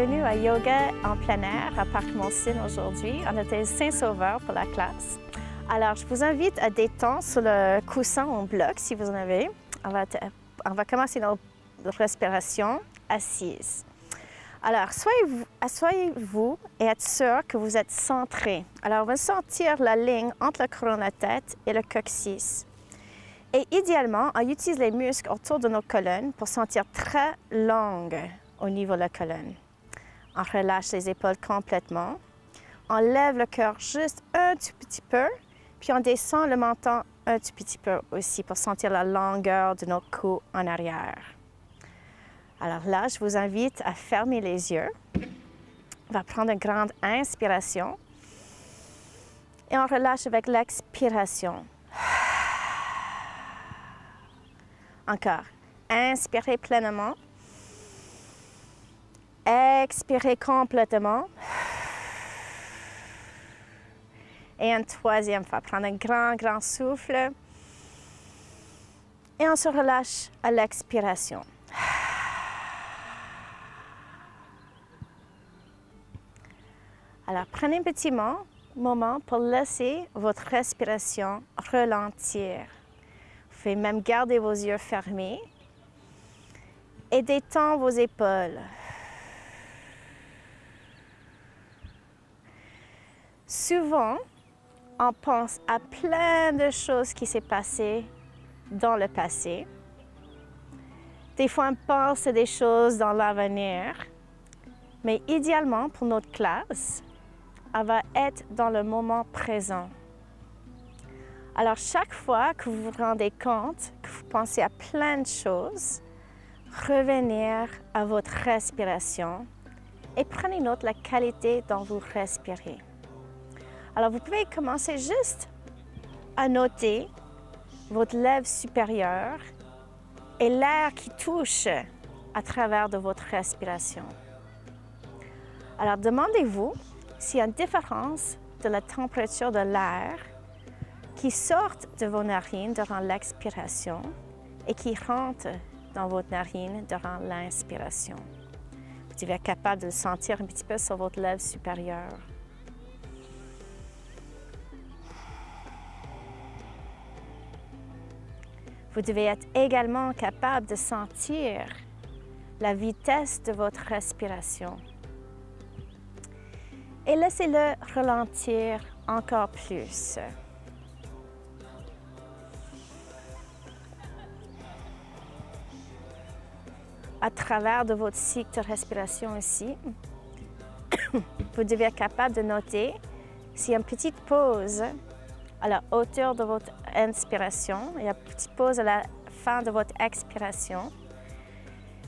bienvenue à Yoga en plein air à Parc Monsigny aujourd'hui. On était Saint-Sauveur pour la classe. Alors, je vous invite à détendre sur le coussin en bloc si vous en avez. On va commencer notre respiration assise. Alors, asseyez-vous et êtes sûr que vous êtes centré. Alors, on va sentir la ligne entre le couronne de la tête et le coccyx. Et idéalement, on utilise les muscles autour de nos colonnes pour sentir très longue au niveau de la colonne. On relâche les épaules complètement. On lève le cœur juste un tout petit peu, puis on descend le menton un tout petit peu aussi pour sentir la longueur de notre cou en arrière. Alors là, je vous invite à fermer les yeux. On va prendre une grande inspiration et on relâche avec l'expiration. Encore. Inspirez pleinement. Expirez complètement. Et une troisième fois. Prendre un grand souffle. Et on se relâche à l'expiration. Alors, prenez un petit moment pour laisser votre respiration ralentir. Vous pouvez même garder vos yeux fermés et détendre vos épaules. Souvent, on pense à plein de choses qui s'est passées dans le passé. Des fois, on pense à des choses dans l'avenir. Mais idéalement, pour notre classe, on va être dans le moment présent. Alors, chaque fois que vous vous rendez compte que vous pensez à plein de choses, revenir à votre respiration et prenez note de la qualité dont vous respirez. Alors, vous pouvez commencer juste à noter votre lèvre supérieure et l'air qui touche à travers de votre respiration. Alors, demandez-vous s'il y a une différence de la température de l'air qui sortent de vos narines durant l'expiration et qui rentrent dans votre narine durant l'inspiration. Vous devez être capable de le sentir un petit peu sur votre lèvre supérieure. Vous devez être également capable de sentir la vitesse de votre respiration. Et laissez-le ralentir encore plus. À travers de votre cycle de respiration ici, vous devez être capable de noter s'il y a une petite pause à la hauteur de votre inspiration et une petite pause à la fin de votre expiration.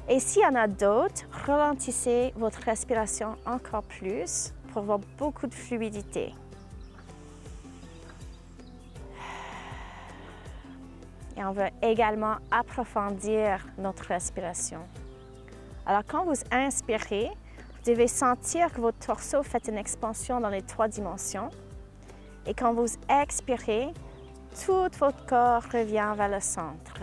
Et s'il y en a d'autres, ralentissez votre respiration encore plus pour avoir beaucoup de fluidité. Et on veut également approfondir notre respiration. Alors, quand vous inspirez, vous devez sentir que votre torso fait une expansion dans les 3 dimensions. Et quand vous expirez, tout votre corps revient vers le centre.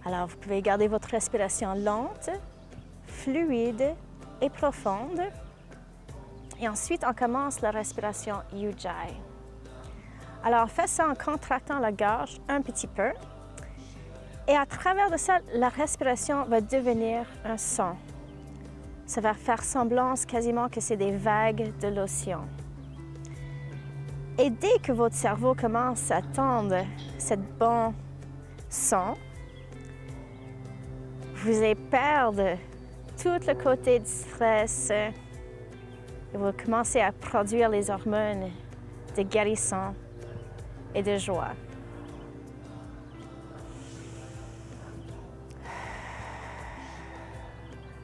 Alors, vous pouvez garder votre respiration lente, fluide et profonde. Et ensuite, on commence la respiration Ujjayi. Alors, on fait ça en contractant la gorge un petit peu. Et à travers de ça, la respiration va devenir un son. Ça va faire semblance quasiment que c'est des vagues de l'océan. Et dès que votre cerveau commence à entendre ce bon son, vous allez perdre tout le côté du stress et vous commencez à produire les hormones de guérison et de joie.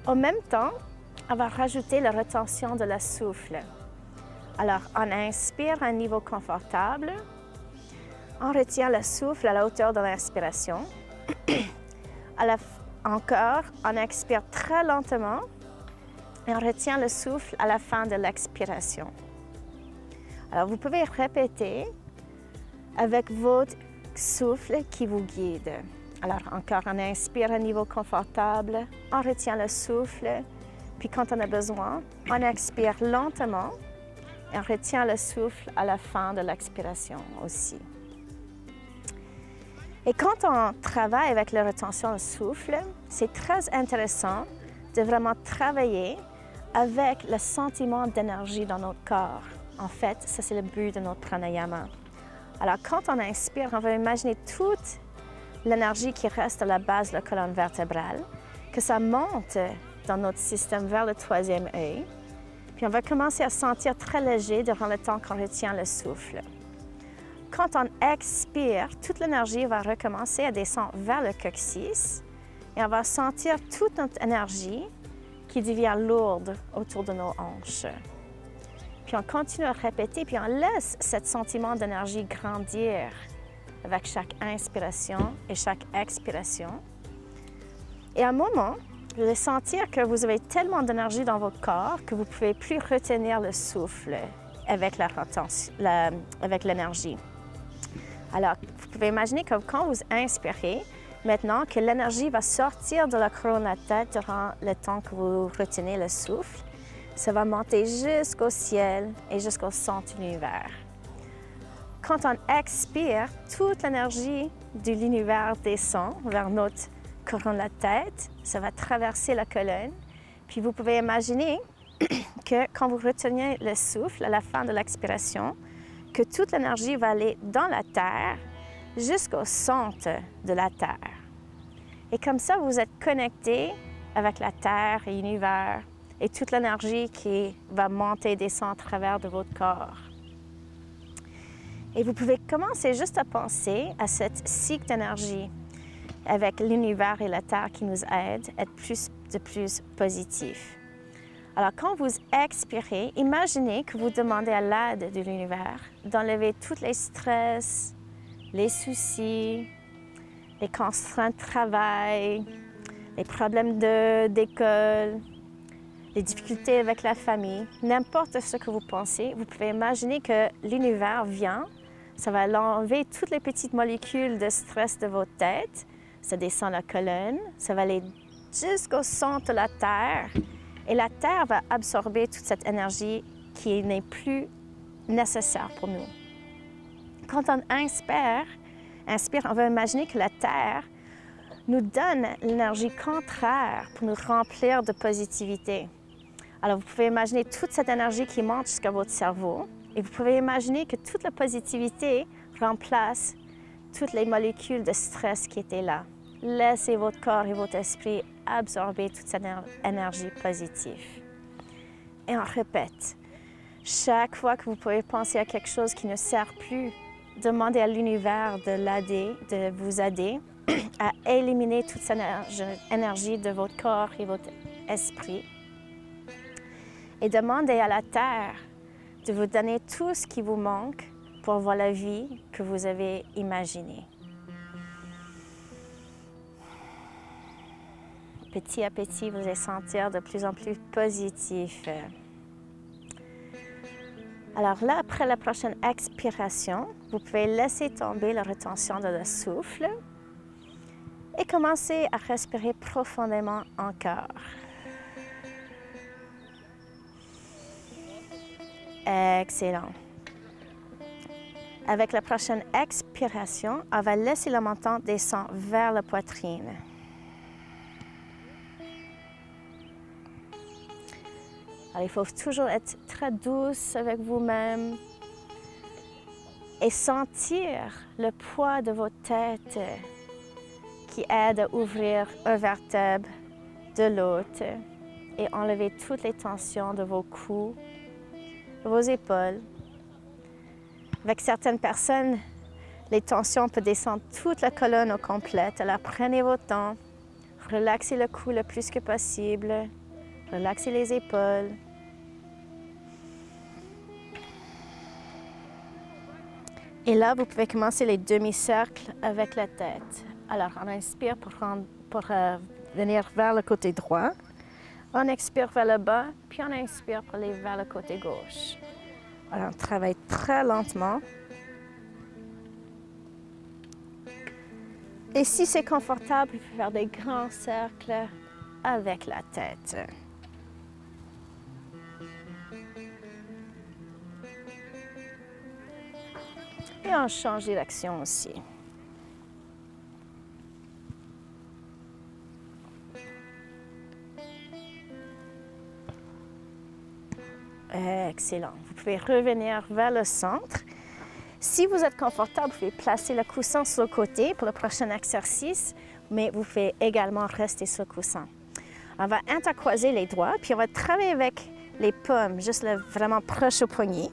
En même temps, on va rajouter la rétention de la souffle. Alors, on inspire à un niveau confortable. On retient le souffle à la hauteur de l'inspiration. Encore, on expire très lentement et on retient le souffle à la fin de l'expiration. Alors, vous pouvez répéter avec votre souffle qui vous guide. Alors encore, on inspire à un niveau confortable, on retient le souffle, puis quand on a besoin, on expire lentement et on retient le souffle à la fin de l'expiration aussi. Et quand on travaille avec la rétention de souffle, c'est très intéressant de vraiment travailler avec le sentiment d'énergie dans notre corps. En fait, ça c'est le but de notre pranayama. Alors quand on inspire, on va imaginer toute l'énergie qui reste à la base de la colonne vertébrale, que ça monte dans notre système vers le troisième œil. Puis on va commencer à se sentir très léger durant le temps qu'on retient le souffle. Quand on expire, toute l'énergie va recommencer à descendre vers le coccyx et on va sentir toute notre énergie qui devient lourde autour de nos hanches. Puis on continue à répéter, puis on laisse ce sentiment d'énergie grandir avec chaque inspiration et chaque expiration. Et à un moment, vous allez sentir que vous avez tellement d'énergie dans votre corps que vous ne pouvez plus retenir le souffle avec l'énergie. Alors, vous pouvez imaginer que quand vous inspirez, maintenant que l'énergie va sortir de la couronne de la tête durant le temps que vous retenez le souffle, ça va monter jusqu'au ciel et jusqu'au centre de l'univers. Quand on expire, toute l'énergie de l'univers descend vers notre couronne de la tête, ça va traverser la colonne. Puis vous pouvez imaginer que quand vous retenez le souffle à la fin de l'expiration, que toute l'énergie va aller dans la terre jusqu'au centre de la terre. Et comme ça, vous êtes connecté avec la terre et l'univers et toute l'énergie qui va monter et descendre à travers de votre corps. Et vous pouvez commencer juste à penser à cette cycle d'énergie avec l'univers et la Terre qui nous aident à être plus positif. Alors, quand vous expirez, imaginez que vous demandez à l'aide de l'univers d'enlever tous les stress, les soucis, les contraintes de travail, les problèmes d'école, les difficultés avec la famille, n'importe ce que vous pensez, vous pouvez imaginer que l'univers vient. Ça va enlever toutes les petites molécules de stress de votre tête. Ça descend la colonne, ça va aller jusqu'au centre de la Terre. Et la Terre va absorber toute cette énergie qui n'est plus nécessaire pour nous. Quand on inspire, on va imaginer que la Terre nous donne l'énergie contraire pour nous remplir de positivité. Alors, vous pouvez imaginer toute cette énergie qui monte jusqu'à votre cerveau. Et vous pouvez imaginer que toute la positivité remplace toutes les molécules de stress qui étaient là. Laissez votre corps et votre esprit absorber toute cette énergie positive. Et on répète. Chaque fois que vous pouvez penser à quelque chose qui ne sert plus, demandez à l'univers de vous aider à éliminer toute cette énergie de votre corps et votre esprit. Et demandez à la Terre de vous donner tout ce qui vous manque pour avoir la vie que vous avez imaginée. Petit à petit, vous allez sentir de plus en plus positif. Alors là, après la prochaine expiration, vous pouvez laisser tomber la rétention de le souffle et commencer à respirer profondément encore. Excellent. Avec la prochaine expiration, on va laisser le menton descendre vers la poitrine. Alors, il faut toujours être très douce avec vous-même et sentir le poids de votre tête qui aide à ouvrir un vertèbre de l'autre et enlever toutes les tensions de vos coudes, vos épaules. Avec certaines personnes, les tensions peuvent descendre toute la colonne au complet. Alors prenez votre temps, relaxez le cou le plus que possible, relaxez les épaules. Et là, vous pouvez commencer les demi-cercles avec la tête. Alors, on inspire pour venir vers le côté droit. On expire vers le bas, puis on inspire pour aller vers le côté gauche. Alors, on travaille très lentement. Et si c'est confortable, vous pouvez faire des grands cercles avec la tête. Et on change de direction aussi. Excellent. Vous pouvez revenir vers le centre. Si vous êtes confortable, vous pouvez placer le coussin sur le côté pour le prochain exercice, mais vous pouvez également rester sur le coussin. On va intercroiser les doigts, puis on va travailler avec les paumes, juste vraiment proche au poignet.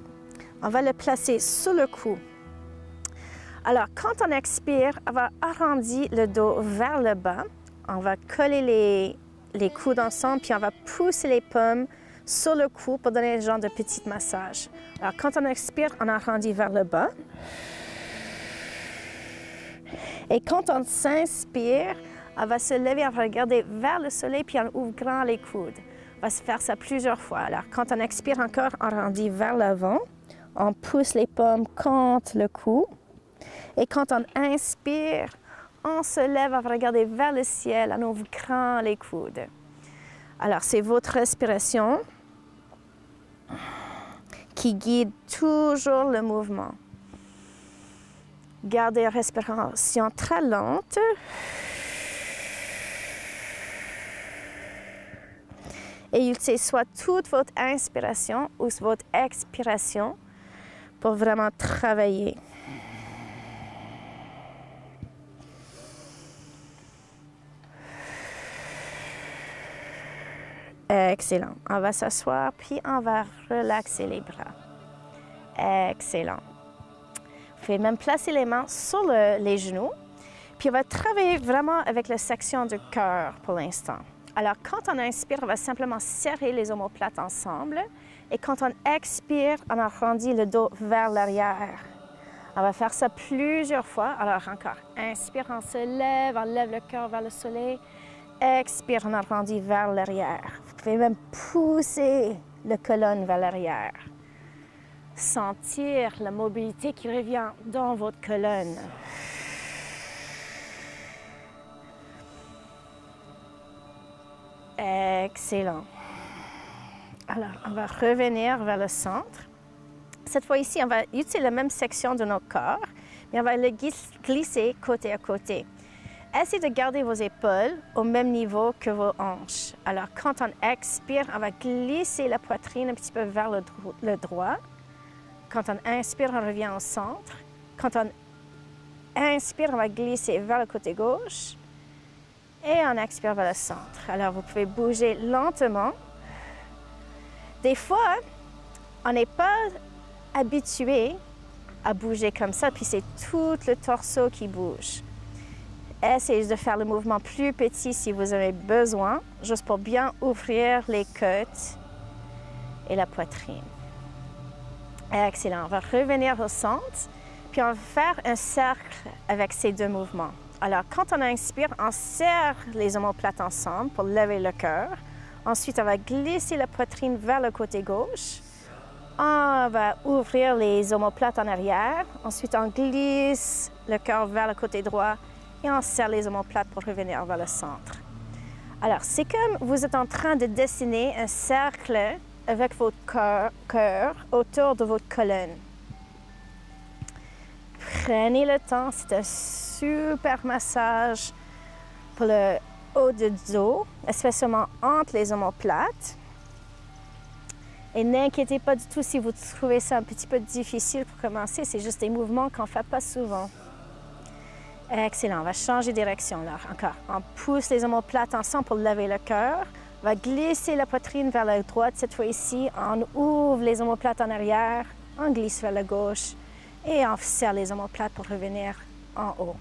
On va le placer sur le cou. Alors, quand on expire, on va arrondir le dos vers le bas. On va coller les coudes ensemble, puis on va pousser les paumes sur le cou pour donner un genre de petit massage. Alors, quand on expire, on arrondit vers le bas. Et quand on s'inspire, on va se lever, on va regarder vers le soleil, puis en ouvrant les coudes. On va se faire ça plusieurs fois. Alors, quand on expire encore, on arrondit vers l'avant. On pousse les paumes contre le cou. Et quand on inspire, on se lève, on va regarder vers le ciel en ouvrant les coudes. Alors, c'est votre respiration qui guide toujours le mouvement. Gardez une respiration très lente. Et utilisez soit toute votre inspiration ou votre expiration pour vraiment travailler. Excellent. On va s'asseoir, puis on va relaxer les bras. Excellent. Vous pouvez même placer les mains sur les genoux, puis on va travailler vraiment avec la section du cœur pour l'instant. Alors, quand on inspire, on va simplement serrer les omoplates ensemble, et quand on expire, on arrondit le dos vers l'arrière. On va faire ça plusieurs fois. Alors, encore. Inspire, on se lève, on lève le cœur vers le soleil. Expire, on arrondit vers l'arrière. Vous pouvez même pousser la colonne vers l'arrière. Sentir la mobilité qui revient dans votre colonne. Excellent. Alors, on va revenir vers le centre. Cette fois ici, on va utiliser la même section de notre corps, mais on va le glisser côté à côté. Essayez de garder vos épaules au même niveau que vos hanches. Alors, quand on expire, on va glisser la poitrine un petit peu vers le droit. Quand on inspire, on revient au centre. Quand on inspire, on va glisser vers le côté gauche. Et on expire vers le centre. Alors, vous pouvez bouger lentement. Des fois, on n'est pas habitué à bouger comme ça, puis c'est tout le torse qui bouge. Essayez de faire le mouvement plus petit si vous avez besoin, juste pour bien ouvrir les côtes et la poitrine. Excellent. On va revenir au centre, puis on va faire un cercle avec ces deux mouvements. Alors, quand on inspire, on serre les omoplates ensemble pour lever le cœur. Ensuite, on va glisser la poitrine vers le côté gauche. On va ouvrir les omoplates en arrière. Ensuite, on glisse le cœur vers le côté droit et on serre les omoplates pour revenir vers le centre. Alors, c'est comme vous êtes en train de dessiner un cercle avec votre cœur autour de votre colonne. Prenez le temps, c'est un super massage pour le haut du dos, especially entre les omoplates. Et n'inquiétez pas du tout si vous trouvez ça un petit peu difficile pour commencer, c'est juste des mouvements qu'on ne fait pas souvent. Excellent, on va changer de direction là. Encore, on pousse les omoplates ensemble pour lever le cœur. On va glisser la poitrine vers la droite cette fois-ci. On ouvre les omoplates en arrière, on glisse vers la gauche et on serre les omoplates pour revenir en haut.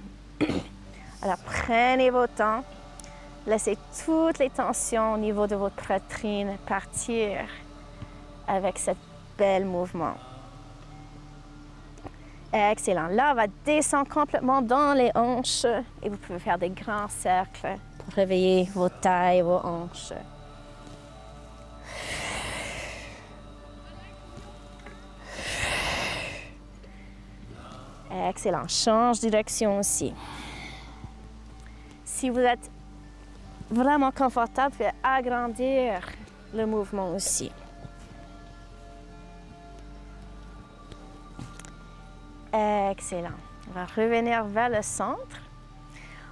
Alors, prenez votre temps. Laissez toutes les tensions au niveau de votre poitrine partir avec ce bel mouvement. Excellent. Là, on va descendre complètement dans les hanches et vous pouvez faire des grands cercles pour réveiller vos tailles, vos hanches. Excellent. Change de direction aussi. Si vous êtes vraiment confortable, vous pouvez agrandir le mouvement aussi. Excellent. On va revenir vers le centre.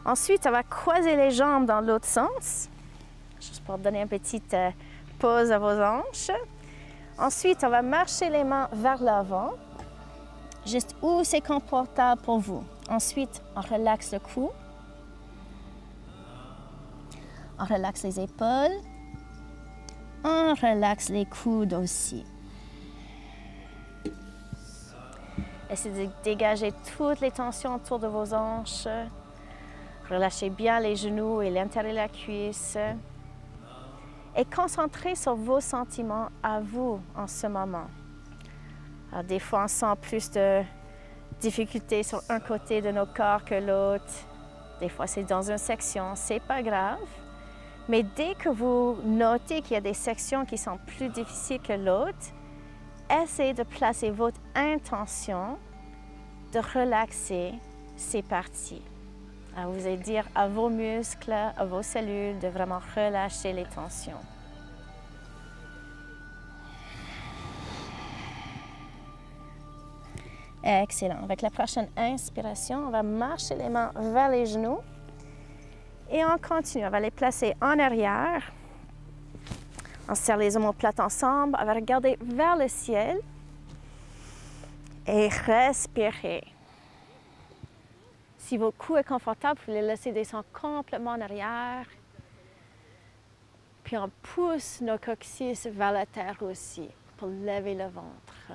Ensuite, on va croiser les jambes dans l'autre sens, juste pour donner une petite pause à vos hanches. Ensuite, on va marcher les mains vers l'avant, juste où c'est confortable pour vous. Ensuite, on relaxe le cou. On relaxe les épaules. On relaxe les coudes aussi. Essayez de dégager toutes les tensions autour de vos hanches. Relâchez bien les genoux et l'intérieur de la cuisse. Et concentrez sur vos sentiments à vous en ce moment. Alors, des fois, on sent plus de difficultés sur un côté de nos corps que l'autre. Des fois, c'est dans une section, c'est pas grave. Mais dès que vous notez qu'il y a des sections qui sont plus difficiles que l'autre, essayez de placer votre intention de relaxer ces parties. Alors, vous allez dire à vos muscles, à vos cellules de vraiment relâcher les tensions. Excellent. Avec la prochaine inspiration, on va marcher les mains vers les genoux. Et on continue. On va les placer en arrière. On serre les omoplates ensemble. On va regarder vers le ciel. Et respirer. Si votre cou est confortable, vous pouvez le laisser descendre complètement en arrière. Puis on pousse nos coccyx vers la terre aussi pour lever le ventre.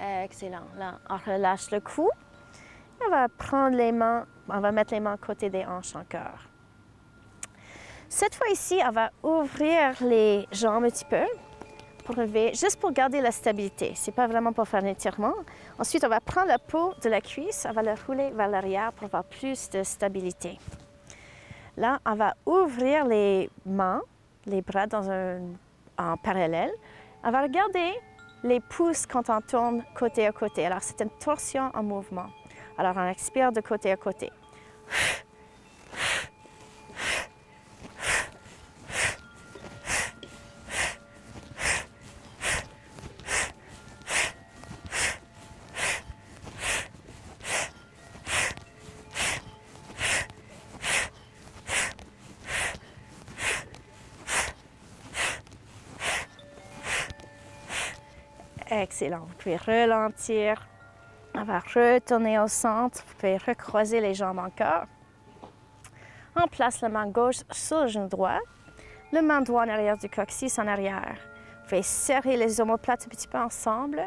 Excellent. Là, on relâche le cou. On va prendre les mains, on va mettre les mains à côté des hanches encore. Cette fois ici, on va ouvrir les jambes un petit peu pour lever, juste pour garder la stabilité. Ce n'est pas vraiment pour faire un étirement. Ensuite, on va prendre la peau de la cuisse, on va la rouler vers l'arrière pour avoir plus de stabilité. Là, on va ouvrir les mains, les bras en parallèle. On va regarder les pouces quand on tourne côté à côté. Alors, c'est une torsion en mouvement. Alors, on expire de côté à côté. Excellent. Vous pouvez ralentir. On va retourner au centre. Vous pouvez recroiser les jambes encore. On place la main gauche sur le genou droit. Le main droit en arrière du coccyx en arrière. Vous pouvez serrer les omoplates un petit peu ensemble.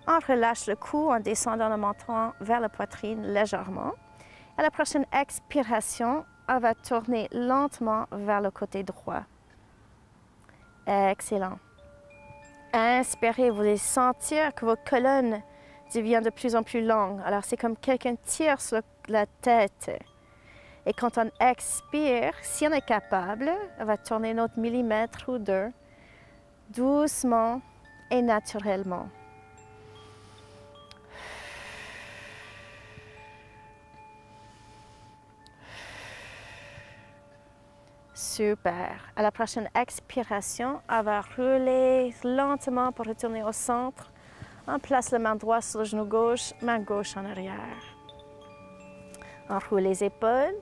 On relâche le cou en descendant le menton vers la poitrine légèrement. À la prochaine expiration, on va tourner lentement vers le côté droit. Excellent. Inspirez, vous allez sentir que votre colonne devient de plus en plus longue. Alors, c'est comme quelqu'un tire sur la tête. Et quand on expire, si on est capable, on va tourner notre millimètre ou deux, doucement et naturellement. Super. À la prochaine expiration, on va rouler lentement pour retourner au centre. On place la main droite sur le genou gauche, main gauche en arrière. On roule les épaules.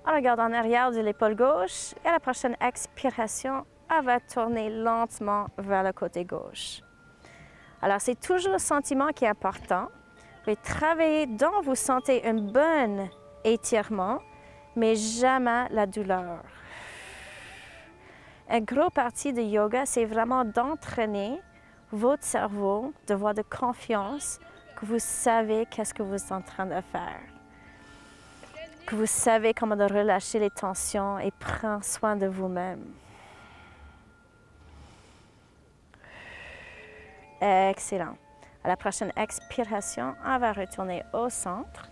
On regarde en arrière de l'épaule gauche. Et à la prochaine expiration, on va tourner lentement vers le côté gauche. Alors, c'est toujours le sentiment qui est important. Vous pouvez travailler dont vous sentez un bon étirement, mais jamais la douleur. Une grosse partie de yoga, c'est vraiment d'entraîner votre cerveau, de voir de confiance que vous savez qu'est-ce que vous êtes en train de faire. Que vous savez comment de relâcher les tensions et prendre soin de vous-même. Excellent. À la prochaine expiration, on va retourner au centre.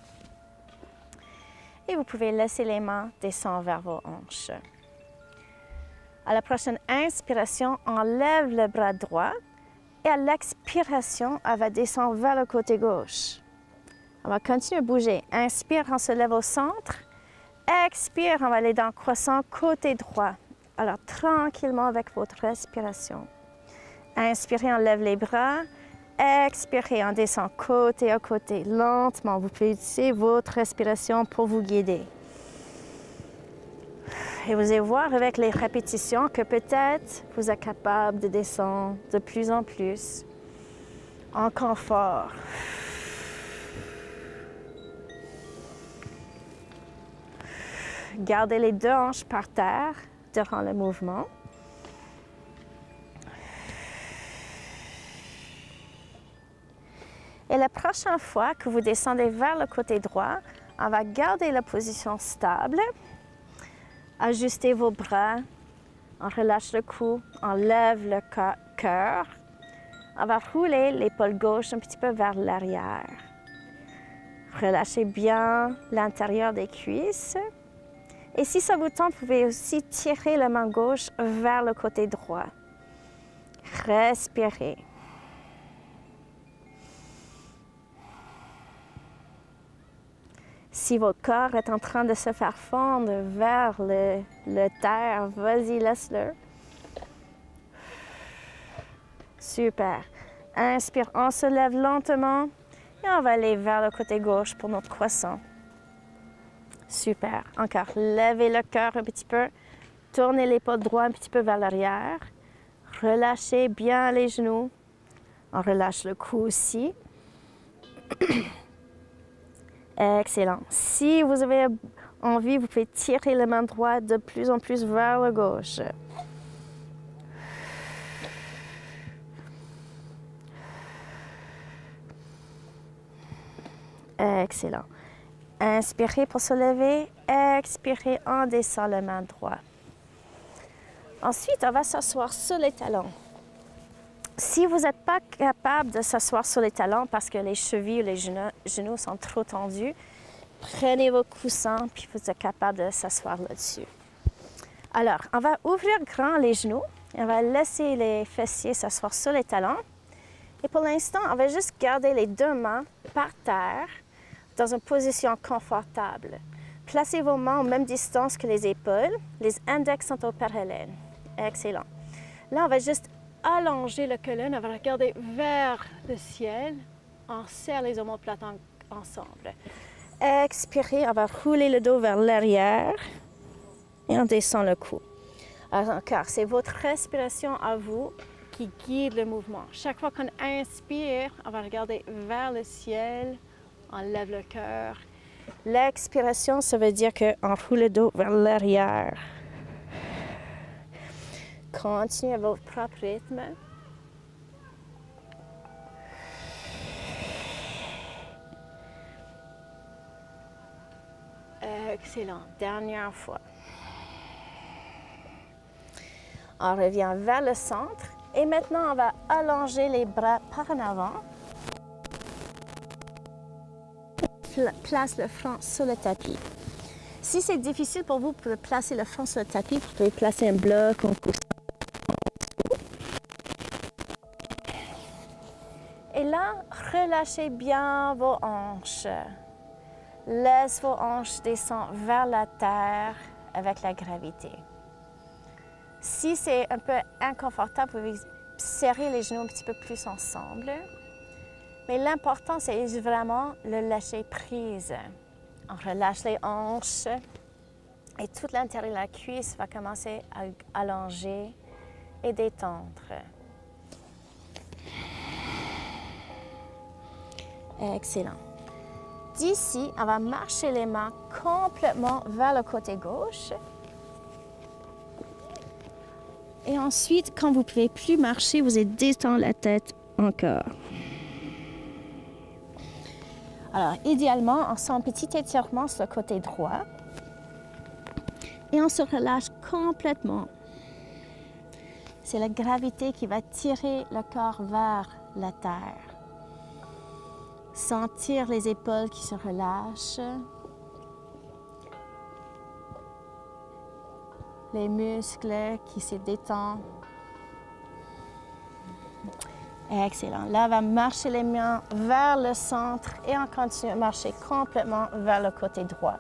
Et vous pouvez laisser les mains descendre vers vos hanches. À la prochaine inspiration, on lève le bras droit Et à l'expiration, elle va descendre vers le côté gauche. On va continuer à bouger. Inspire, on se lève au centre. Expire, on va aller dans le croissant côté droit. Alors, tranquillement avec votre respiration. Inspirez, on lève les bras. Expirez, on descend côté à côté, lentement. Vous pouvez utiliser votre respiration pour vous guider. Et vous allez voir avec les répétitions que peut-être vous êtes capable de descendre de plus en plus en confort. Gardez les deux hanches par terre durant le mouvement. Et la prochaine fois que vous descendez vers le côté droit, on va garder la position stable. Ajustez vos bras, on relâche le cou, on lève le cœur. On va rouler l'épaule gauche un petit peu vers l'arrière. Relâchez bien l'intérieur des cuisses. Et si ça vous tente, vous pouvez aussi tirer la main gauche vers le côté droit. Respirez. Si votre corps est en train de se faire fondre vers le terre, vas-y, laisse-le. Super. Inspire, on se lève lentement et on va aller vers le côté gauche pour notre croissant. Super. Encore, levez le cœur un petit peu. Tournez l'épaule droite un petit peu vers l'arrière. Relâchez bien les genoux. On relâche le cou aussi. Excellent. Si vous avez envie, vous pouvez tirer la main droite de plus en plus vers la gauche. Excellent. Inspirez pour se lever. Expirez, on descend la main droite. Ensuite, on va s'asseoir sur les talons. Si vous n'êtes pas capable de s'asseoir sur les talons parce que les chevilles ou les genoux sont trop tendus, prenez vos coussins puis vous êtes capable de s'asseoir là-dessus. Alors, on va ouvrir grand les genoux et on va laisser les fessiers s'asseoir sur les talons. Et pour l'instant, on va juste garder les deux mains par terre dans une position confortable. Placez vos mains aux mêmes distances que les épaules. Les index sont au parallèle. Excellent. Là, on va juste allonger la colonne. On va regarder vers le ciel. On serre les omoplates ensemble. Expirez, on va rouler le dos vers l'arrière et on descend le cou. Alors encore, c'est votre respiration à vous qui guide le mouvement. Chaque fois qu'on inspire, on va regarder vers le ciel, on lève le cœur. L'expiration, ça veut dire qu'on roule le dos vers l'arrière. Continuez à votre propre rythme. Excellent. Dernière fois. On revient vers le centre. Et maintenant, on va allonger les bras par en avant. Place le front sur le tapis. Si c'est difficile pour vous de placer le front sur le tapis, vous pouvez placer un bloc ou un coussin. Et là, relâchez bien vos hanches. Laisse vos hanches descendre vers la terre avec la gravité. Si c'est un peu inconfortable, vous pouvez serrer les genoux un petit peu plus ensemble. Mais l'important, c'est vraiment le lâcher prise. On relâche les hanches et tout l'intérieur de la cuisse va commencer à allonger et détendre. Excellent. D'ici, on va marcher les mains complètement vers le côté gauche. Et ensuite, quand vous ne pouvez plus marcher, vous allez détendre la tête encore. Alors, idéalement, on sent un petit étirement sur le côté droit. Et on se relâche complètement. C'est la gravité qui va tirer le corps vers la terre. Sentir les épaules qui se relâchent. Les muscles qui se détendent. Excellent. Là, on va marcher les mains vers le centre et on continue à marcher complètement vers le côté droit.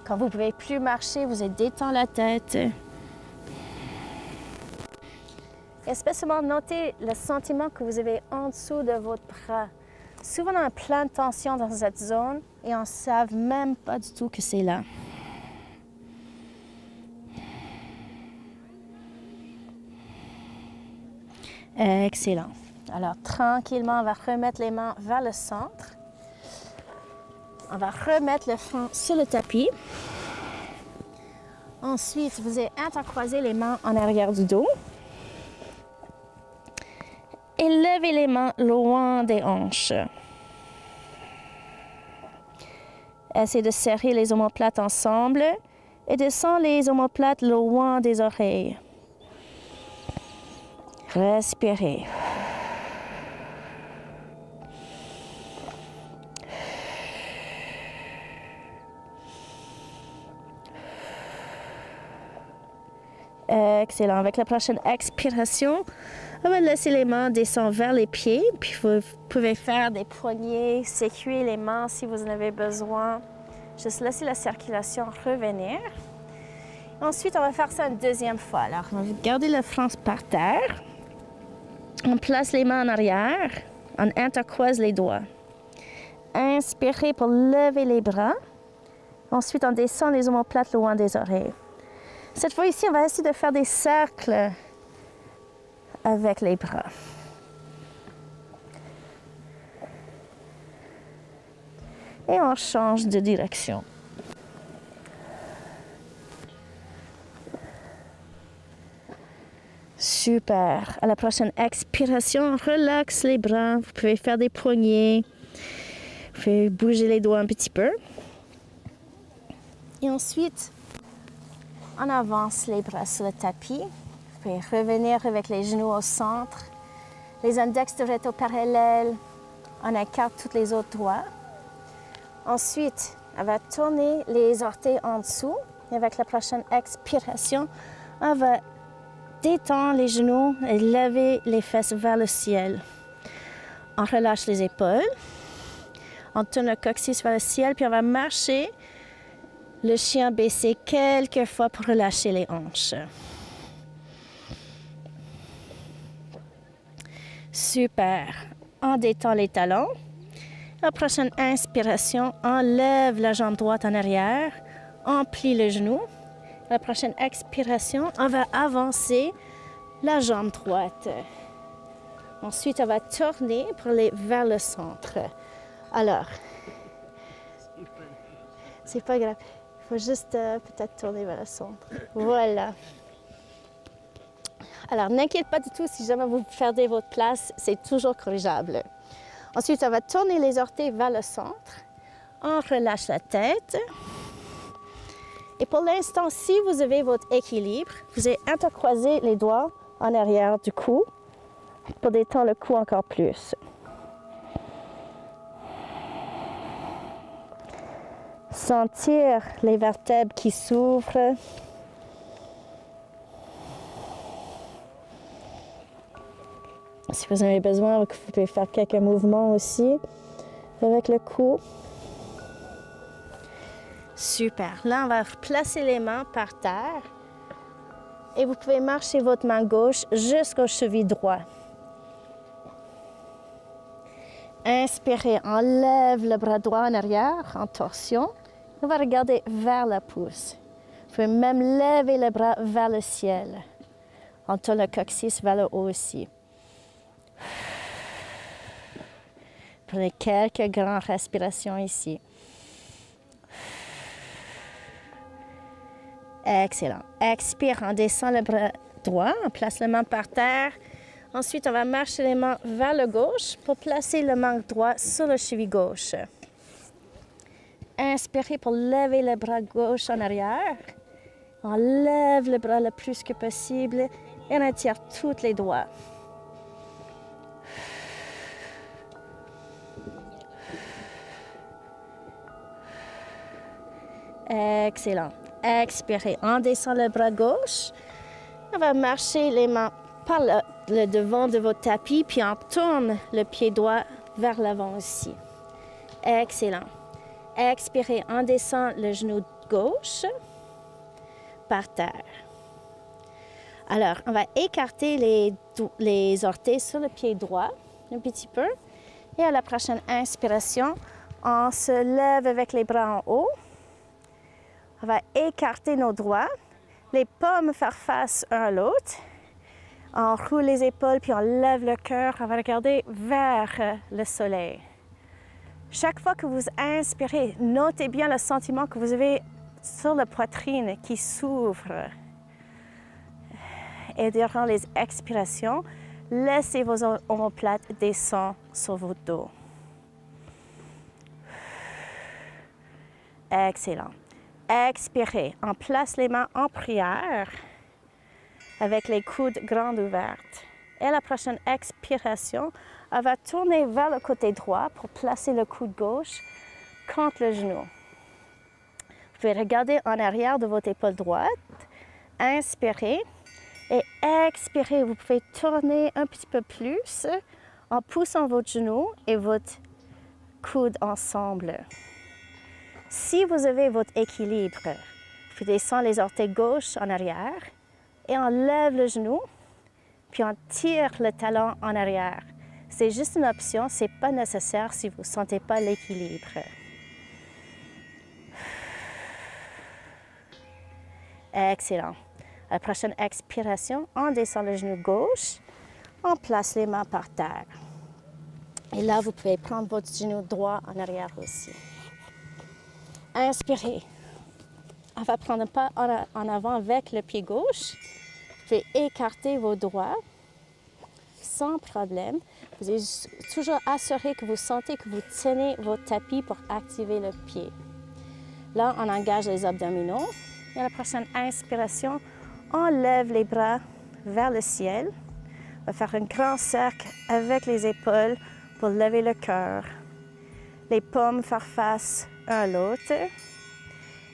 Quand vous ne pouvez plus marcher, vous détendez la tête. Et spécialement, notez le sentiment que vous avez en dessous de votre bras. Souvent, on a plein de tension dans cette zone et on ne sait même pas du tout que c'est là. Excellent. Alors, tranquillement, on va remettre les mains vers le centre. On va remettre le front sur le tapis. Ensuite, vous allez intercroiser les mains en arrière du dos. Et levez les mains loin des hanches. Essayez de serrer les omoplates ensemble et descendre les omoplates loin des oreilles. Respirez. Excellent. Avec la prochaine expiration, on va laisser les mains descendre vers les pieds. Puis vous pouvez faire des poignées, sécuer les mains si vous en avez besoin. Juste laisser la circulation revenir. Ensuite, on va faire ça une deuxième fois. Alors, on va garder le front par terre. On place les mains en arrière. On intercroise les doigts. Inspirez pour lever les bras. Ensuite, on descend les omoplates loin des oreilles. Cette fois ici, on va essayer de faire des cercles avec les bras. Et on change de direction. Super. À la prochaine expiration, relaxe les bras. Vous pouvez faire des poignées. Vous pouvez bouger les doigts un petit peu. Et ensuite, on avance les bras sur le tapis. Vous pouvez revenir avec les genoux au centre. Les index devraient être au parallèle. On écarte tous les autres doigts. Ensuite, on va tourner les orteils en dessous. Et avec la prochaine expiration, on va détendre les genoux et lever les fesses vers le ciel. On relâche les épaules. On tourne le coccyx vers le ciel, puis on va marcher le chien baissé quelques fois pour relâcher les hanches. Super. On détend les talons. La prochaine inspiration, on lève la jambe droite en arrière. On plie le genou. La prochaine expiration, on va avancer la jambe droite. Ensuite, on va tourner pour aller vers le centre. Alors, c'est pas grave. Il faut juste peut-être tourner vers le centre. Voilà. Alors, n'inquiète pas du tout si jamais vous perdez votre place, c'est toujours corrigeable. Ensuite, on va tourner les orteils vers le centre. On relâche la tête. Et pour l'instant, si vous avez votre équilibre, vous allez intercroiser les doigts en arrière du cou pour détendre le cou encore plus. Sentir les vertèbres qui s'ouvrent. Si vous en avez besoin, vous pouvez faire quelques mouvements aussi avec le cou. Super. Là, on va placer les mains par terre. Et vous pouvez marcher votre main gauche jusqu'au cheville droit. Inspirez, on lève le bras droit en arrière, en torsion. On va regarder vers la pouce. Vous pouvez même lever le bras vers le ciel. On tourne le coccyx vers le haut aussi. Prenez quelques grandes respirations ici. Excellent. Expire, on descend le bras droit, on place les mains par terre. Ensuite, on va marcher les mains vers le gauche pour placer le main droit sur le cheville gauche. Inspirez pour lever le bras gauche en arrière. On lève le bras le plus que possible et on étire tous les doigts. Excellent. Expirez. On descend le bras gauche. On va marcher les mains le devant de votre tapis, puis on tourne le pied droit vers l'avant aussi. Excellent. Expirez, on descend le genou gauche par terre. Alors, on va écarter les orteils sur le pied droit un petit peu. Et à la prochaine inspiration, on se lève avec les bras en haut. On va écarter nos doigts, les paumes faire face un à l'autre. On roule les épaules, puis on lève le cœur. On va regarder vers le soleil. Chaque fois que vous inspirez, notez bien le sentiment que vous avez sur la poitrine qui s'ouvre. Et durant les expirations, laissez vos omoplates descendre sur votre dos. Excellent. Expirez. On place les mains en prière avec les coudes grands ouvertes. Et à la prochaine expiration, on va tourner vers le côté droit pour placer le coude gauche contre le genou. Vous pouvez regarder en arrière de votre épaule droite. Inspirez et expirez. Vous pouvez tourner un petit peu plus en poussant votre genou et votre coude ensemble. Si vous avez votre équilibre, vous pouvez descendre les orteils gauche en arrière et on lève le genou, puis on tire le talon en arrière. C'est juste une option, ce n'est pas nécessaire si vous ne sentez pas l'équilibre. Excellent. À la prochaine expiration, on descend le genou gauche, on place les mains par terre. Et là, vous pouvez prendre votre genou droit en arrière aussi. Inspirez. On va prendre un pas en avant avec le pied gauche. Vous pouvez écarter vos doigts sans problème. Vous devez toujours assurer que vous sentez que vous tenez votre tapis pour activer le pied. Là, on engage les abdominaux. Et à la prochaine inspiration, on lève les bras vers le ciel. On va faire un grand cercle avec les épaules pour lever le cœur. Les paumes faire face un à l'autre.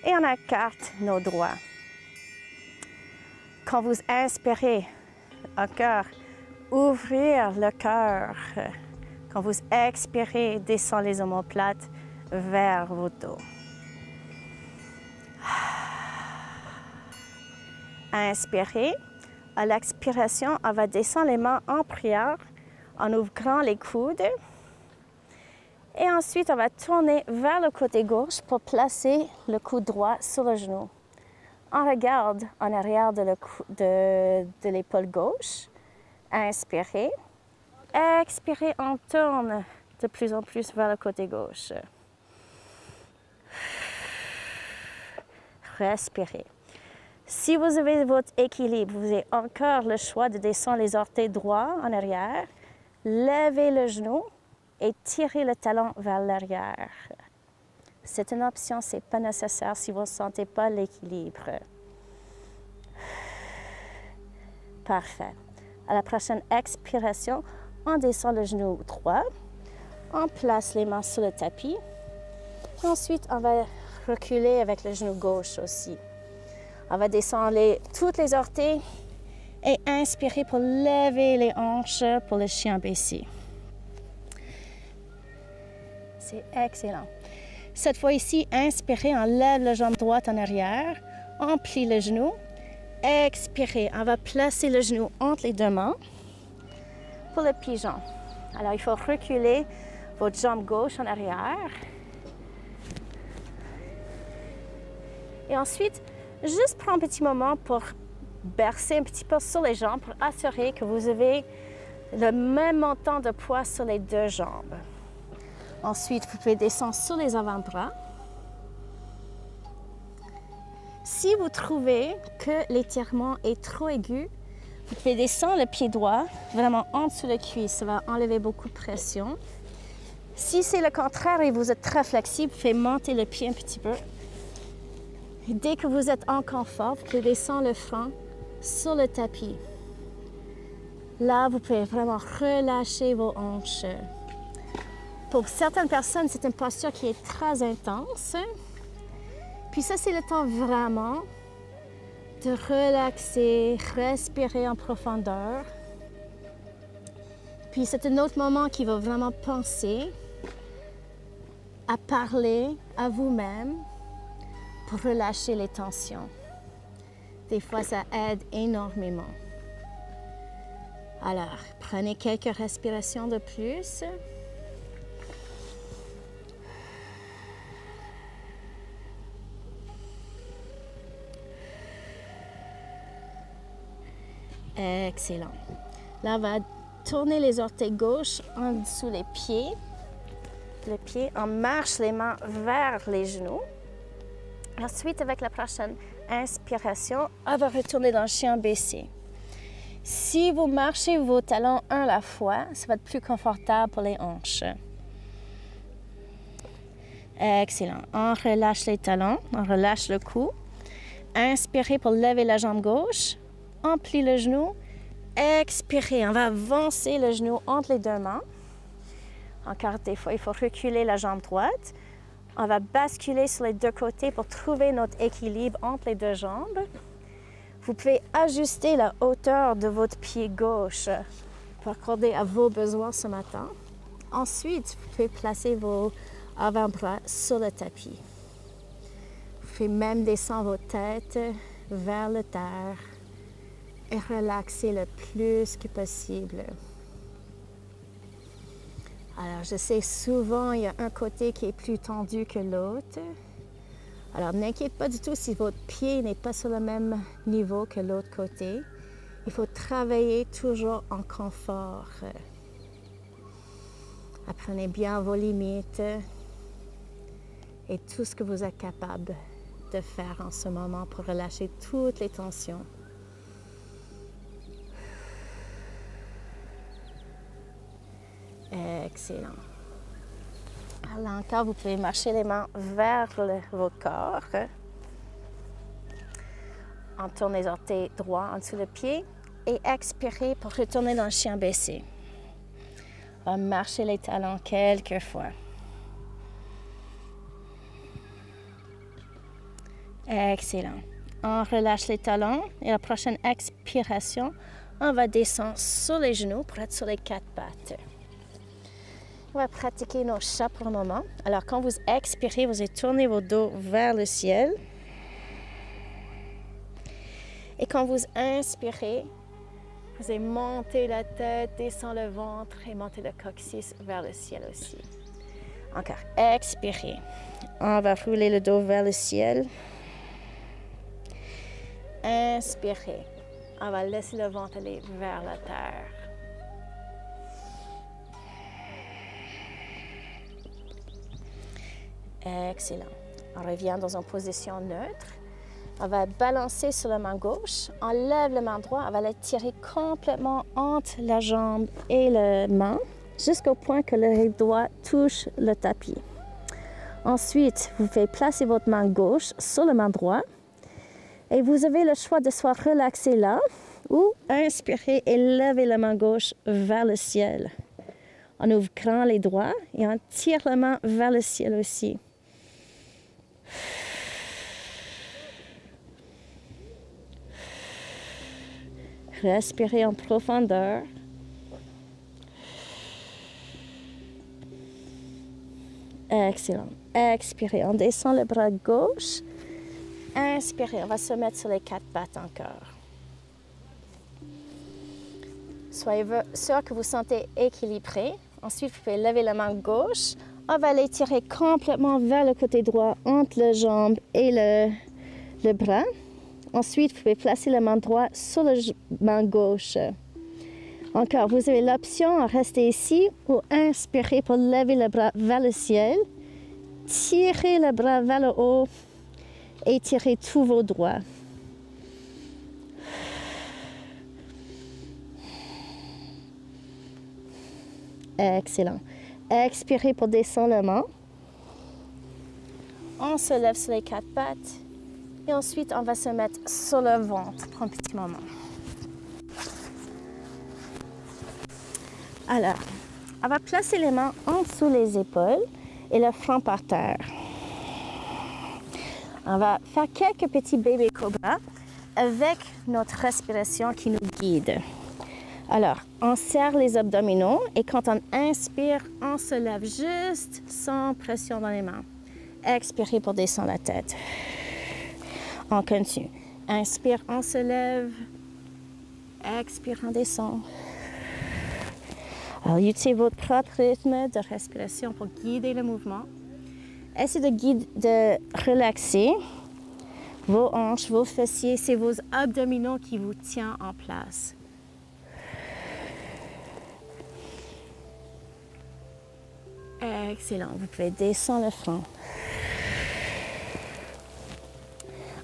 Et on écarte nos doigts. Quand vous inspirez, encore, ouvrir le cœur. Quand vous expirez, descend les omoplates vers vos dos. Inspirez. À l'expiration, on va descendre les mains en prière en ouvrant les coudes. Et ensuite, on va tourner vers le côté gauche pour placer le coude droit sur le genou. On regarde en arrière de l'épaule gauche. Inspirez. Expirez, on tourne de plus en plus vers le côté gauche. Respirez. Si vous avez votre équilibre, vous avez encore le choix de descendre les orteils droits en arrière, levez le genou et tirez le talon vers l'arrière. C'est une option, ce n'est pas nécessaire si vous ne sentez pas l'équilibre. Parfait. À la prochaine expiration, on descend le genou droit, on place les mains sur le tapis. Ensuite, on va reculer avec le genou gauche aussi. On va descendre toutes les orteils et inspirer pour lever les hanches pour le chien baissé. C'est excellent. Cette fois-ci, inspirez, on lève la jambe droite en arrière, on plie le genou. Expirez, on va placer le genou entre les deux mains pour le pigeon. Alors, il faut reculer votre jambe gauche en arrière. Et ensuite, juste prendre un petit moment pour bercer un petit peu sur les jambes pour assurer que vous avez le même montant de poids sur les deux jambes. Ensuite, vous pouvez descendre sur les avant-bras. Si vous trouvez que l'étirement est trop aigu, vous pouvez descendre le pied droit vraiment en dessous de la cuisse. Ça va enlever beaucoup de pression. Si c'est le contraire et vous êtes très flexible, vous pouvez monter le pied un petit peu. Et dès que vous êtes en confort, vous pouvez descendre le front sur le tapis. Là, vous pouvez vraiment relâcher vos hanches. Pour certaines personnes, c'est une posture qui est très intense. Puis ça, c'est le temps vraiment de relaxer, respirer en profondeur. Puis c'est un autre moment qui va vraiment penser à parler à vous-même pour relâcher les tensions. Des fois, ça aide énormément. Alors, prenez quelques respirations de plus. Excellent. Là, on va tourner les orteils gauches en dessous les pieds. Le pied, on marche les mains vers les genoux. Ensuite, avec la prochaine inspiration, on va retourner dans le chien baissé. Si vous marchez vos talons un à la fois, ça va être plus confortable pour les hanches. Excellent. On relâche les talons, on relâche le cou. Inspirez pour lever la jambe gauche. On plie le genou. Expirez, on va avancer le genou entre les deux mains. Encore des fois, il faut reculer la jambe droite. On va basculer sur les deux côtés pour trouver notre équilibre entre les deux jambes. Vous pouvez ajuster la hauteur de votre pied gauche pour accorder à vos besoins ce matin. Ensuite, vous pouvez placer vos avant-bras sur le tapis. Vous pouvez même descendre vos têtes vers la terre et relaxer le plus que possible. Alors, je sais souvent, il y a un côté qui est plus tendu que l'autre. Alors, n'inquiétez pas du tout si votre pied n'est pas sur le même niveau que l'autre côté. Il faut travailler toujours en confort. Apprenez bien vos limites et tout ce que vous êtes capable de faire en ce moment pour relâcher toutes les tensions. Excellent. Alors encore, vous pouvez marcher les mains vers votre corps. On tourne les orteils droits en dessous le pied et expirez pour retourner dans le chien baissé. On va marcher les talons quelques fois. Excellent. On relâche les talons et la prochaine expiration, on va descendre sur les genoux pour être sur les quatre pattes. On va pratiquer nos chats pour un moment. Alors, quand vous expirez, vous allez tourner vos dos vers le ciel. Et quand vous inspirez, vous allez monter la tête, descendre le ventre et monter le coccyx vers le ciel aussi. Encore, expirez. On va rouler le dos vers le ciel. Inspirez. On va laisser le ventre aller vers la terre. Excellent. On revient dans une position neutre. On va balancer sur la main gauche. On lève la main droite. On va la tirer complètement entre la jambe et la main jusqu'au point que le doigt touche le tapis. Ensuite, vous pouvez placer votre main gauche sur la main droite. Et vous avez le choix de soit relaxer là ou inspirer et lever la main gauche vers le ciel. En ouvrant les doigts et on tire la main vers le ciel aussi. Respirez en profondeur. Excellent. Expirez. On descend le bras gauche. Inspirez. On va se mettre sur les quatre pattes encore. Soyez sûr que vous sentez équilibré. Ensuite, vous pouvez lever la main gauche. On va l'étirer complètement vers le côté droit entre la jambe et le bras. Ensuite, vous pouvez placer la main droite sur la main gauche. Encore, vous avez l'option de rester ici ou inspirer pour lever le bras vers le ciel. Tirez le bras vers le haut et tirez tous vos doigts. Excellent. Expirez pour descendre la main. On se lève sur les quatre pattes. Et ensuite, on va se mettre sur le ventre pour un petit moment. Alors, on va placer les mains en dessous les épaules et le front par terre. On va faire quelques petits bébés cobras avec notre respiration qui nous guide. Alors, on serre les abdominaux et quand on inspire, on se lève juste sans pression dans les mains. Expirez pour descendre la tête. On continue. Inspire, on se lève. Expire, on descend. Alors, utilisez votre propre rythme de respiration pour guider le mouvement. Essayez de relaxer vos hanches, vos fessiers. C'est vos abdominaux qui vous tiennent en place. Excellent. Vous pouvez descendre le front.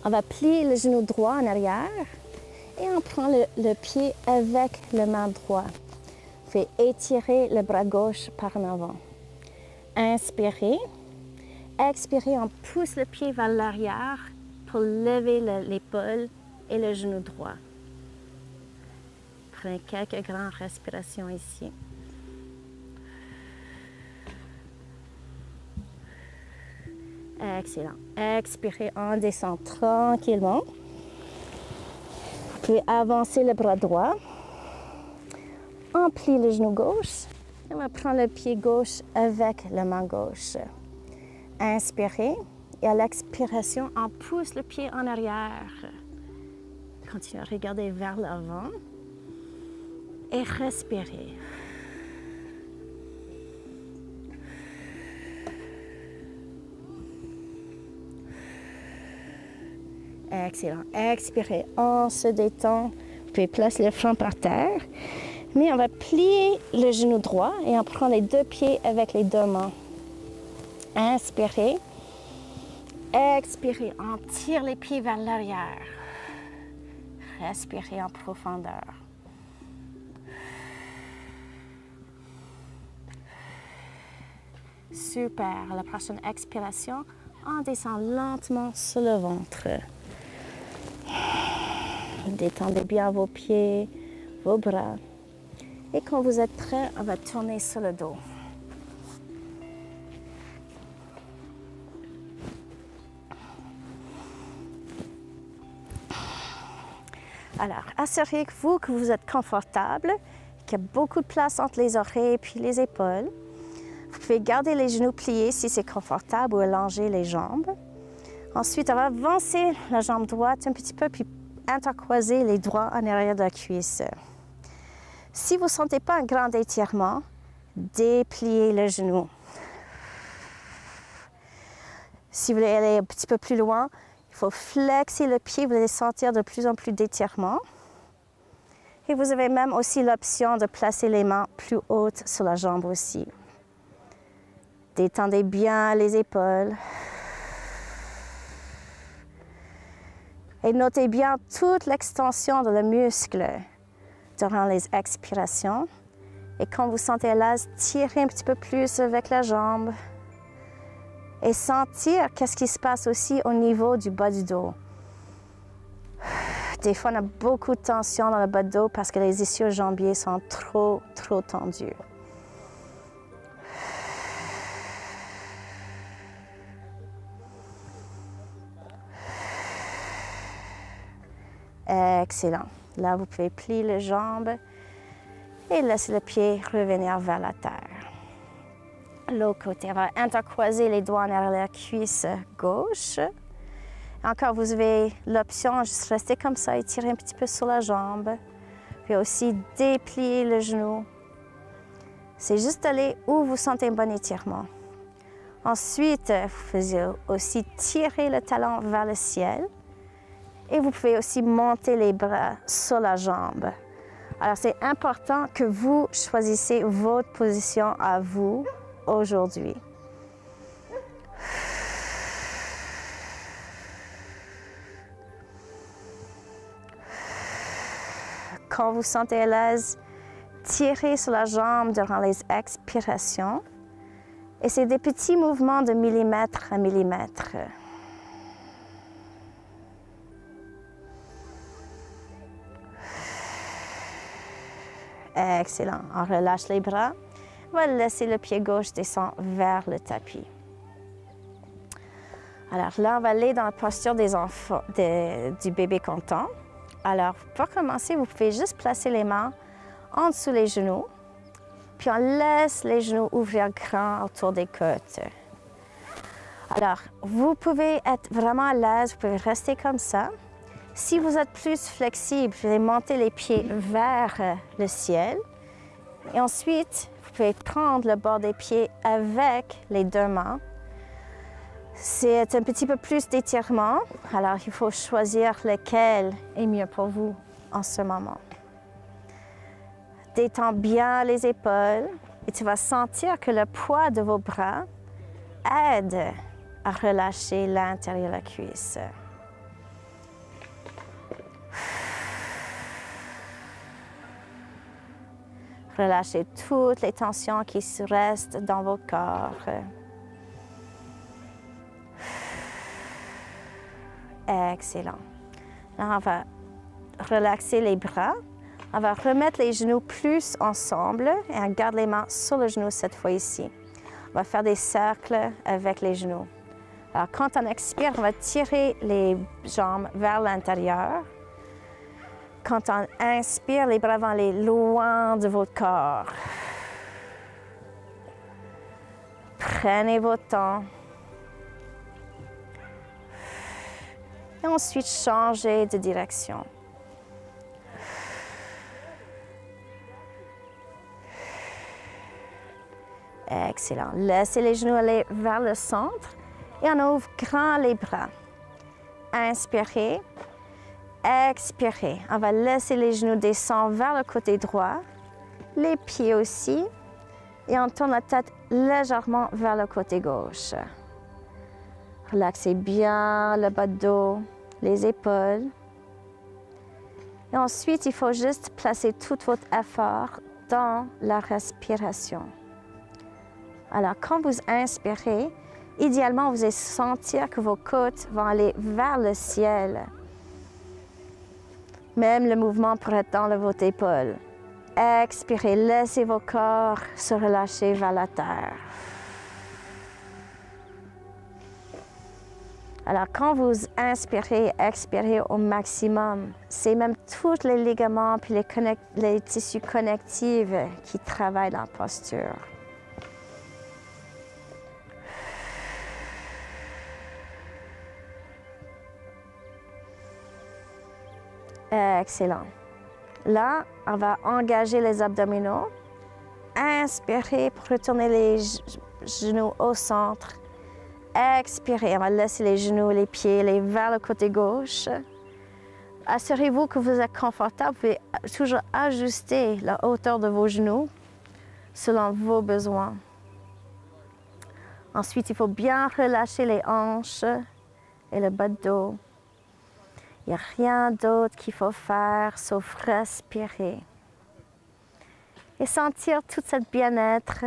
On va plier le genou droit en arrière et on prend le pied avec le main droit. Vous pouvez étirer le bras gauche par en avant. Inspirez. Expirez, on pousse le pied vers l'arrière pour lever l'épaule et le genou droit. Prenez quelques grandes respirations ici. Excellent. Expirez, on descend tranquillement. Vous pouvez avancer le bras droit. On plie le genou gauche. Et on va prendre le pied gauche avec la main gauche. Inspirez. Et à l'expiration, on pousse le pied en arrière. Continuez à regarder vers l'avant. Et respirez. Excellent. Expirez, on se détend. Vous pouvez placer le front par terre. Mais on va plier le genou droit et on prend les deux pieds avec les deux mains. Inspirez. Expirez, on tire les pieds vers l'arrière. Respirez en profondeur. Super. À la prochaine expiration, on descend lentement sur le ventre. Détendez bien vos pieds, vos bras. Et quand vous êtes prêt, on va tourner sur le dos. Alors, assurez-vous que vous êtes confortable, qu'il y a beaucoup de place entre les oreilles et puis les épaules. Vous pouvez garder les genoux pliés si c'est confortable ou allonger les jambes. Ensuite, on va avancer la jambe droite un petit peu, puis intercroiser les doigts en arrière de la cuisse. Si vous ne sentez pas un grand étirement, dépliez le genou. Si vous voulez aller un petit peu plus loin, il faut flexer le pied, vous allez sentir de plus en plus d'étirement. Et vous avez même aussi l'option de placer les mains plus hautes sur la jambe aussi. Détendez bien les épaules. Et notez bien toute l'extension de le muscle durant les expirations. Et quand vous sentez à l'aise, tirez un petit peu plus avec la jambe. Et sentir qu'est-ce qui se passe aussi au niveau du bas du dos. Des fois, on a beaucoup de tension dans le bas du dos parce que les ischio-jambiers sont trop tendus. Excellent. Là, vous pouvez plier les jambes et laisser le pied revenir vers la terre. L'autre côté, on va intercroiser les doigts en arrière de la cuisse gauche. Encore, vous avez l'option de juste rester comme ça et tirer un petit peu sur la jambe. Puis aussi déplier le genou. C'est juste aller où vous sentez un bon étirement. Ensuite, vous pouvez aussi tirer le talon vers le ciel. Et vous pouvez aussi monter les bras sur la jambe. Alors, c'est important que vous choisissez votre position à vous aujourd'hui. Quand vous sentez à l'aise, tirez sur la jambe durant les expirations. Et c'est des petits mouvements de millimètre à millimètre. Excellent. On relâche les bras. On va laisser le pied gauche descendre vers le tapis. Alors là, on va aller dans la posture des enfants, du bébé content. Alors, pour commencer, vous pouvez juste placer les mains en dessous les genoux. Puis on laisse les genoux ouvrir grand autour des côtes. Alors, vous pouvez être vraiment à l'aise, vous pouvez rester comme ça. Si vous êtes plus flexible, vous allez monter les pieds vers le ciel. Et ensuite, vous pouvez prendre le bord des pieds avec les deux mains. C'est un petit peu plus d'étirement, alors il faut choisir lequel est mieux pour vous en ce moment. Détends bien les épaules et tu vas sentir que le poids de vos bras aide à relâcher l'intérieur de la cuisse. Relâchez toutes les tensions qui restent dans votre corps. Excellent. Là, on va relaxer les bras. On va remettre les genoux plus ensemble et on garde les mains sur le genou cette fois ici. On va faire des cercles avec les genoux. Alors, quand on expire, on va tirer les jambes vers l'intérieur. Quand on inspire, les bras vont aller loin de votre corps. Prenez votre temps. Et ensuite, changez de direction. Excellent. Laissez les genoux aller vers le centre et on ouvre grand les bras. Inspirez. Expirez. On va laisser les genoux descendre vers le côté droit, les pieds aussi, et on tourne la tête légèrement vers le côté gauche. Relaxez bien le bas de dos, les épaules. Et ensuite, il faut juste placer tout votre effort dans la respiration. Alors, quand vous inspirez, idéalement, vous allez sentir que vos côtes vont aller vers le ciel. Même le mouvement pourrait être dans votre épaule. Expirez, laissez vos corps se relâcher vers la terre. Alors, quand vous inspirez, expirez au maximum. C'est même tous les ligaments puis les tissus connectifs qui travaillent dans la posture. Excellent. Là, on va engager les abdominaux. Inspirez pour retourner les genoux au centre. Expirez, on va laisser les genoux, les pieds vers le côté gauche. Assurez-vous que vous êtes confortable. Vous pouvez toujours ajuster la hauteur de vos genoux selon vos besoins. Ensuite, il faut bien relâcher les hanches et le bas de dos. Il n'y a rien d'autre qu'il faut faire sauf respirer. Et sentir tout ce bien-être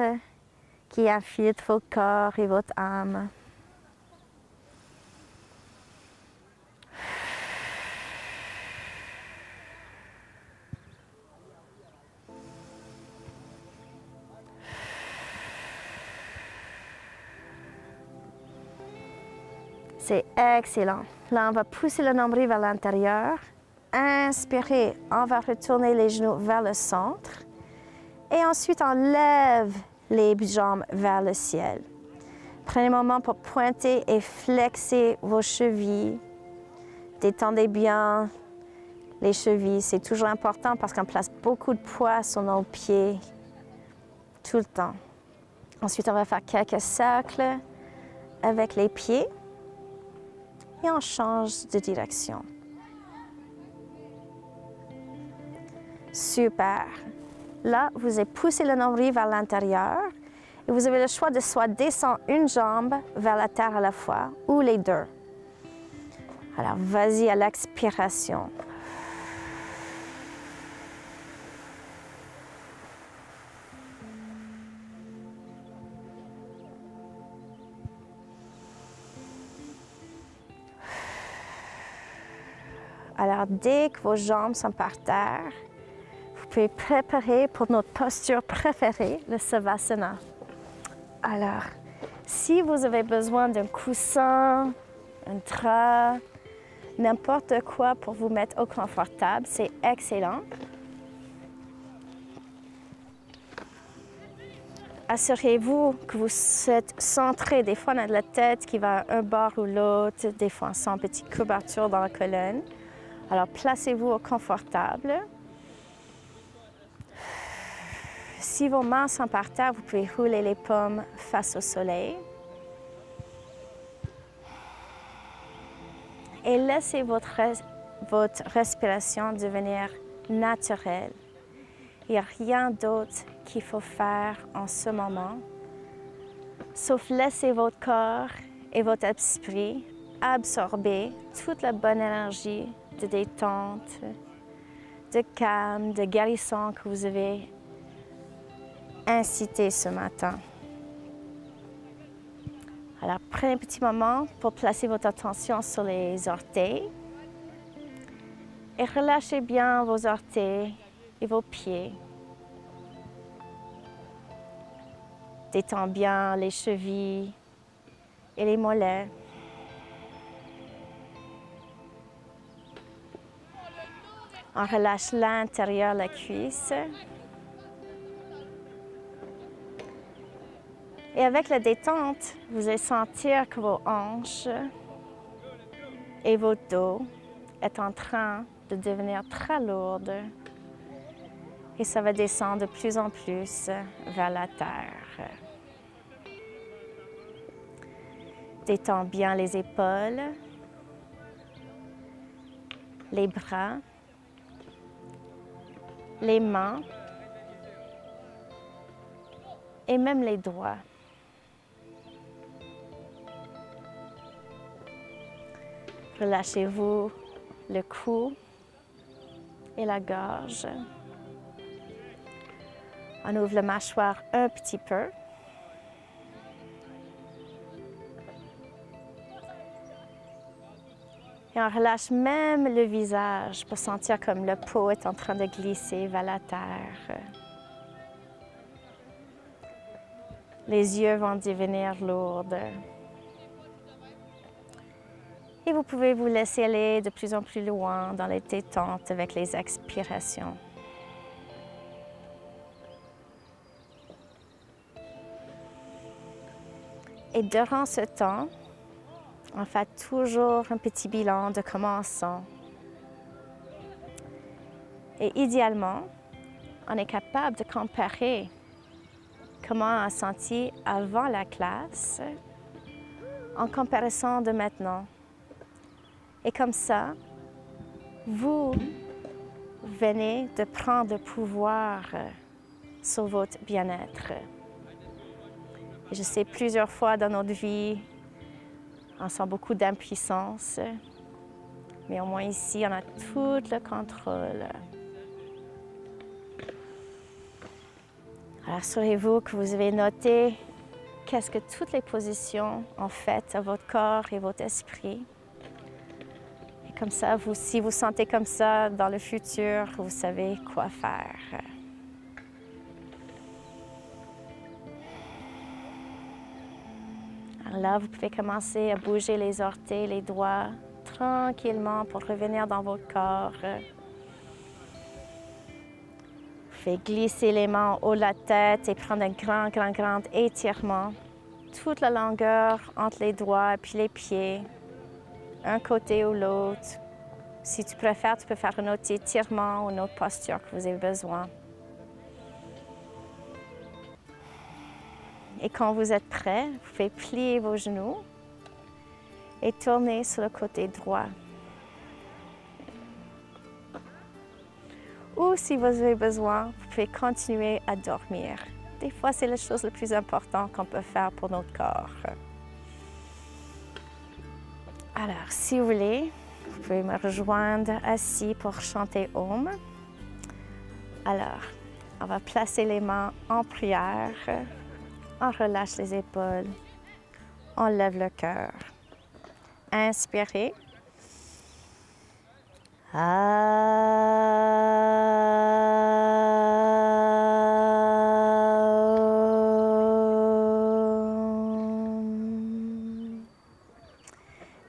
qui infiltre votre corps et votre âme. C'est excellent. Là, on va pousser le nombril vers l'intérieur. Inspirez, on va retourner les genoux vers le centre. Et ensuite, on lève les jambes vers le ciel. Prenez un moment pour pointer et flexer vos chevilles. Détendez bien les chevilles. C'est toujours important parce qu'on place beaucoup de poids sur nos pieds tout le temps. Ensuite, on va faire quelques cercles avec les pieds. Et on change de direction. Super. Là, vous avez poussé le nombril vers l'intérieur et vous avez le choix de soit descendre une jambe vers la terre à la fois ou les deux. Alors, vas-y à l'expiration. Alors, dès que vos jambes sont par terre, vous pouvez préparer pour notre posture préférée, le Savasana. Alors, si vous avez besoin d'un coussin, un drap, n'importe quoi pour vous mettre au confortable, c'est excellent. assurez-vous que vous êtes centré. Des fois, on a de la tête qui va un bord ou l'autre. Des fois, on sent une petite courbature dans la colonne. Alors, placez-vous au confortable. Si vos mains sont par terre, vous pouvez rouler les paumes face au soleil. Et laissez votre respiration devenir naturelle. Il n'y a rien d'autre qu'il faut faire en ce moment, sauf laisser votre corps et votre esprit absorber toute la bonne énergie de détente, de calme, de guérison que vous avez incité ce matin. Alors, prenez un petit moment pour placer votre attention sur les orteils et relâchez bien vos orteils et vos pieds. Détends bien les chevilles et les mollets. On relâche l'intérieur de la cuisse. Et avec la détente, vous allez sentir que vos hanches et votre dos est en train de devenir très lourdes. Et ça va descendre de plus en plus vers la terre. Détends bien les épaules, les bras, les mains et même les doigts. Relâchez-vous le cou et la gorge. On ouvre la mâchoire un petit peu. Et on relâche même le visage pour sentir comme la peau est en train de glisser vers la terre. Les yeux vont devenir lourds. Et vous pouvez vous laisser aller de plus en plus loin dans les détentes avec les expirations. Et durant ce temps, on fait toujours un petit bilan de comment on sent. Et idéalement, on est capable de comparer comment on a senti avant la classe en comparaison de maintenant. Et comme ça, vous venez de prendre le pouvoir sur votre bien-être. Et je sais, plusieurs fois dans notre vie, on sent beaucoup d'impuissance, mais au moins ici, on a tout le contrôle. Alors, assurez-vous que vous avez noté qu'est-ce que toutes les positions ont fait à votre corps et votre esprit. Et comme ça, si vous sentez comme ça dans le futur, vous savez quoi faire. Alors là, vous pouvez commencer à bouger les orteils, les doigts, tranquillement pour revenir dans votre corps. Vous pouvez glisser les mains en haut de la tête et prendre un grand étirement. Toute la longueur entre les doigts et puis les pieds, un côté ou l'autre. Si tu préfères, tu peux faire un autre étirement ou une autre posture que vous avez besoin. Et quand vous êtes prêt, vous pouvez plier vos genoux et tourner sur le côté droit. Ou si vous avez besoin, vous pouvez continuer à dormir. Des fois, c'est la chose la plus importante qu'on peut faire pour notre corps. Alors, si vous voulez, vous pouvez me rejoindre assis pour chanter Om. Alors, on va placer les mains en prière. On relâche les épaules, on lève le cœur. Inspirez.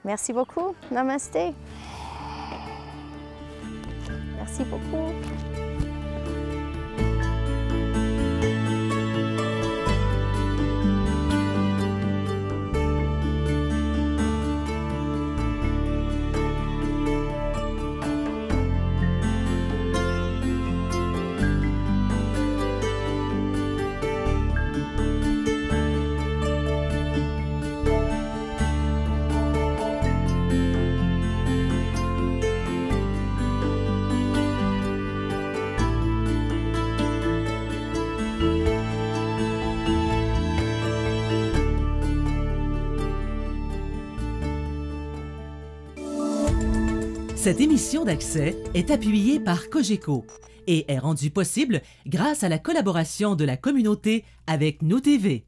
Merci beaucoup. Namasté. Merci beaucoup. Cette émission d'Accès est appuyée par Cogeco et est rendue possible grâce à la collaboration de la communauté avec Nous TV.